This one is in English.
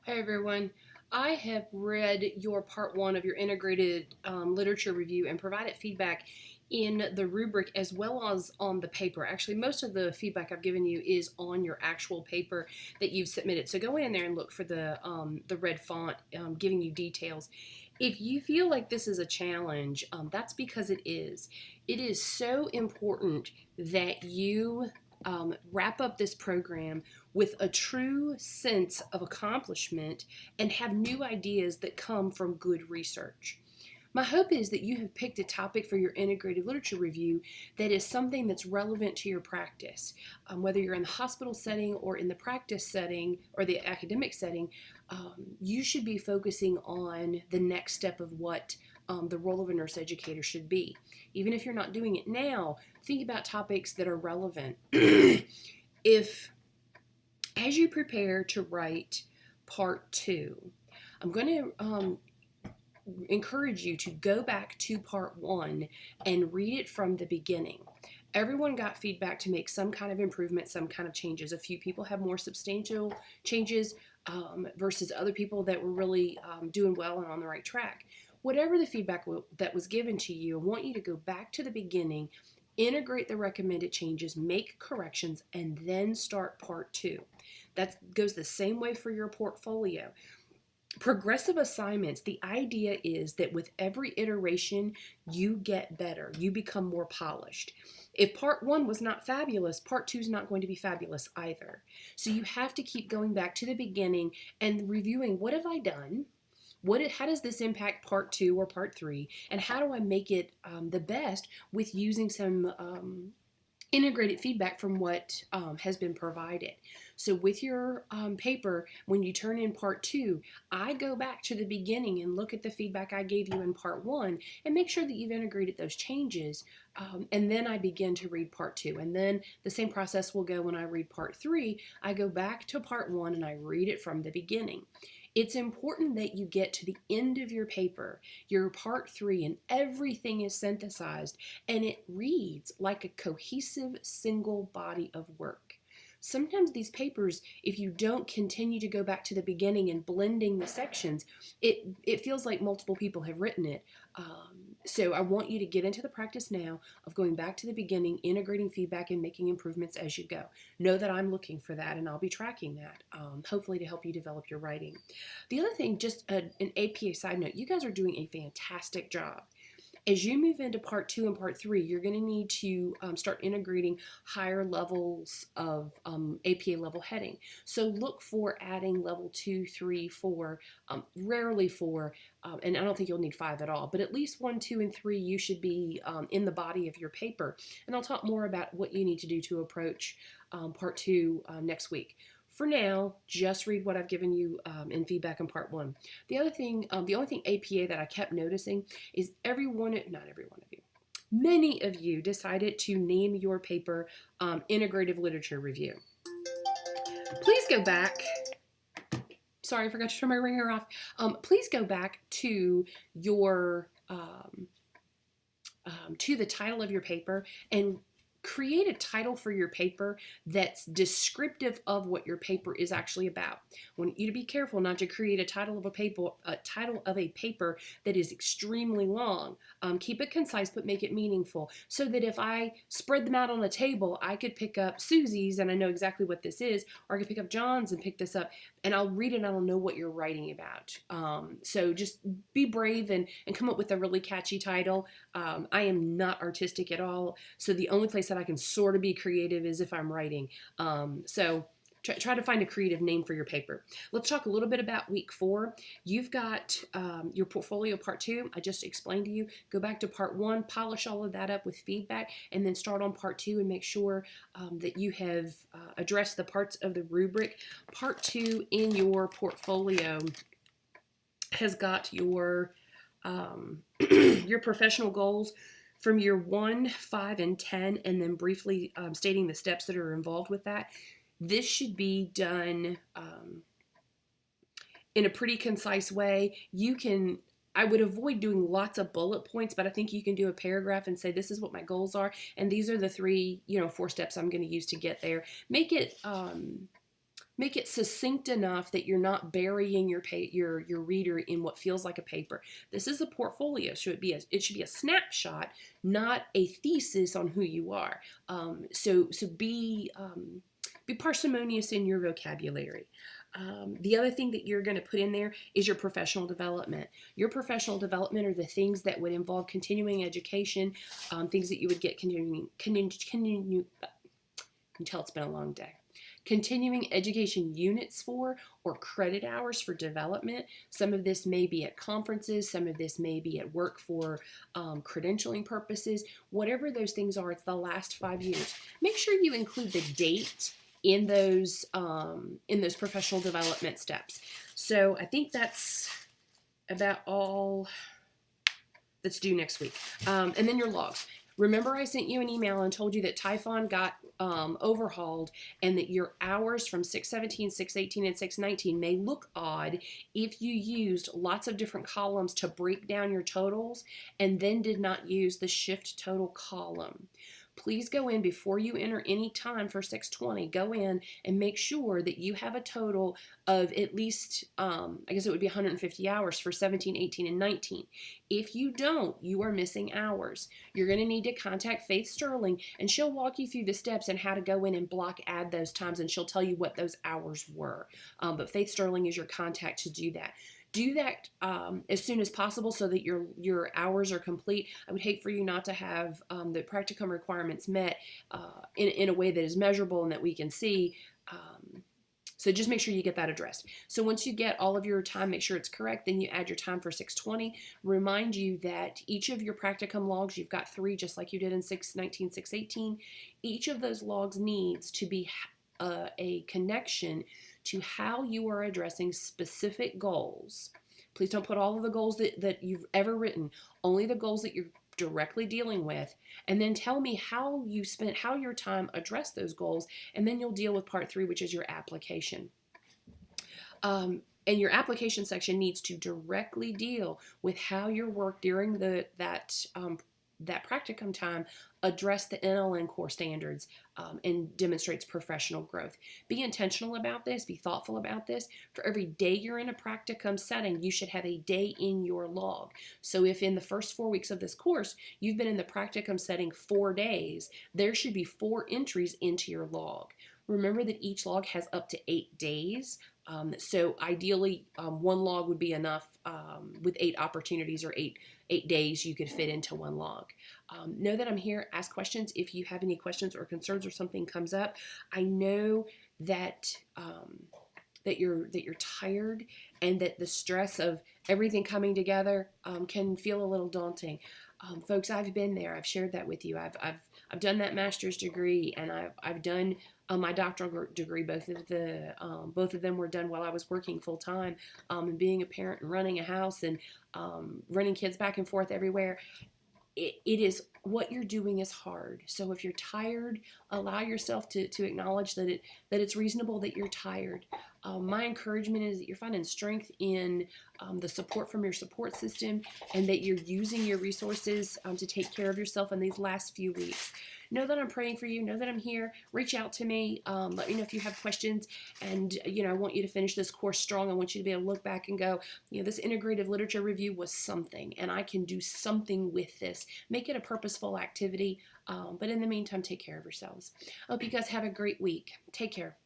Hey everyone, I have read your part one of your integrated literature review and provided feedback in the rubric as well as on the paper. Actually, most of the feedback I've given you is on your actual paper that you've submitted. So go in there and look for the red font giving you details. If you feel like this is a challenge, that's because it is. It is so important that you wrap up this program with a true sense of accomplishment and have new ideas that come from good research. My hope is that you have picked a topic for your integrated literature review that is something that's relevant to your practice. Whether you're in the hospital setting or in the practice setting or the academic setting, you should be focusing on the next step of what the role of a nurse educator should be. Even if you're not doing it now, think about topics that are relevant. If, as you prepare to write part two, I'm going to encourage you to go back to part one and read it from the beginning. Everyone got feedback to make some kind of improvement, some kind of changes. A few people have more substantial changes versus other people that were really doing well and on the right track. Whatever the feedback that was given to you, I want you to go back to the beginning, integrate the recommended changes, make corrections, and then start part two. That goes the same way for your portfolio. Progressive assignments, the idea is that with every iteration, you get better. You become more polished. If part one was not fabulous, part two is not going to be fabulous either. So you have to keep going back to the beginning and reviewing, what have I done? How does this impact part two or part three? And how do I make it the best with using some integrated feedback from what has been provided. So with your paper, when you turn in part two, I go back to the beginning and look at the feedback I gave you in part one and make sure that you've integrated those changes. And then I begin to read part two. And then the same process will go when I read part three. I go back to part one and I read it from the beginning. It's important that you get to the end of your paper, your part three, and everything is synthesized and it reads like a cohesive single body of work. Sometimes these papers, if you don't continue to go back to the beginning and blending the sections, it feels like multiple people have written it. So I want you to get into the practice now of going back to the beginning, integrating feedback, and making improvements as you go. Know that I'm looking for that, and I'll be tracking that, hopefully to help you develop your writing. The other thing, just an APA side note, you guys are doing a fantastic job. As you move into part two and part three, you're going to need to start integrating higher levels of APA level heading. So look for adding level 2, 3, 4, rarely 4, and I don't think you'll need 5 at all, but at least 1, 2, and 3 you should be in the body of your paper. And I'll talk more about what you need to do to approach part two next week. For now, just read what I've given you in feedback in part one. The only thing APA that I kept noticing is not every one of you, many of you decided to name your paper Integrative Literature Review. Please go back. Sorry, I forgot to turn my ringer off. Please go back to your to the title of your paper and create a title for your paper that's descriptive of what your paper is actually about. I want you to be careful not to create a title of a paper that is extremely long. Keep it concise, but make it meaningful, so that if I spread them out on a table, I could pick up Susie's and I know exactly what this is, or I could pick up John's and pick this up, and I'll read it and I'll know what you're writing about. So just be brave and come up with a really catchy title. I am not artistic at all, so the only place that I can sort of be creative is if I'm writing. So try to find a creative name for your paper. Let's talk a little bit about week 4. You've got your portfolio part 2. I just explained to you. Go back to part 1, polish all of that up with feedback, and then start on part 2 and make sure that you have addressed the parts of the rubric. Part 2 in your portfolio has got your your professional goals from year 1, 5, and 10, and then briefly stating the steps that are involved with that. This should be done in a pretty concise way. I would avoid doing lots of bullet points, but I think you can do a paragraph and say, this is what my goals are, and these are the 4 steps I'm going to use to get there. Make it Make it succinct enough that you're not burying your reader in what feels like a paper. This is a portfolio, so it should be a snapshot, not a thesis on who you are. So be parsimonious in your vocabulary. The other thing that you're going to put in there is your professional development. Your professional development are the things that would involve continuing education, things that you would get you can tell it's been a long day. Continuing education units for, or credit hours for development. Some of this may be at conferences, some of this may be at work for credentialing purposes. Whatever those things are, it's the last 5 years. Make sure you include the date in those professional development steps. So I think that's about all that's due next week. And then your logs. Remember I sent you an email and told you that Typhon got overhauled and that your hours from 617, 618, and 619 may look odd if you used lots of different columns to break down your totals and then did not use the shift total column. Please go in before you enter any time for 620. Go in and make sure that you have a total of at least, I guess it would be 150 hours for 17, 18, and 19. If you don't, you are missing hours. You're going to need to contact Faith Sterling, and she'll walk you through the steps and how to go in and block add those times, and she'll tell you what those hours were. But Faith Sterling is your contact to do that. Do that as soon as possible so that your hours are complete. I would hate for you not to have the practicum requirements met in a way that is measurable and that we can see. So just make sure you get that addressed. So once you get all of your time, make sure it's correct, then you add your time for 620. Remind you that each of your practicum logs, you've got 3 just like you did in 619, 618. Each of those logs needs to be a connection to how you are addressing specific goals. Please don't put all of the goals that you've ever written, only the goals that you're directly dealing with, and then tell me how your time addressed those goals, and then you'll deal with part 3, which is your application. And your application section needs to directly deal with how your work during that practicum time address the NLN core standards and demonstrates professional growth. Be intentional about this. Be thoughtful about this. For every day you're in a practicum setting, you should have a day in your log. So if in the first 4 weeks of this course, you've been in the practicum setting 4 days, there should be 4 entries into your log. Remember that each log has up to 8 days. So ideally, 1 log would be enough with 8 opportunities or 8 days you could fit into 1 log. Know that I'm here. Ask questions if you have any questions or concerns or something comes up. I know that that you're tired and that the stress of everything coming together can feel a little daunting. Folks, I've been there. I've shared that with you. I've done that master's degree, and I've done my doctoral degree. Both of them were done while I was working full time, and being a parent and running a house and running kids back and forth everywhere. It is, what you're doing is hard. So if you're tired, allow yourself to acknowledge that it's reasonable that you're tired. My encouragement is that you're finding strength in the support from your support system, and that you're using your resources to take care of yourself in these last few weeks. Know that I'm praying for you. Know that I'm here. Reach out to me. Let me know if you have questions. And, I want you to finish this course strong. I want you to be able to look back and go, this integrative literature review was something, and I can do something with this. Make it a purposeful activity. But in the meantime, take care of yourselves. I hope you guys have a great week. Take care.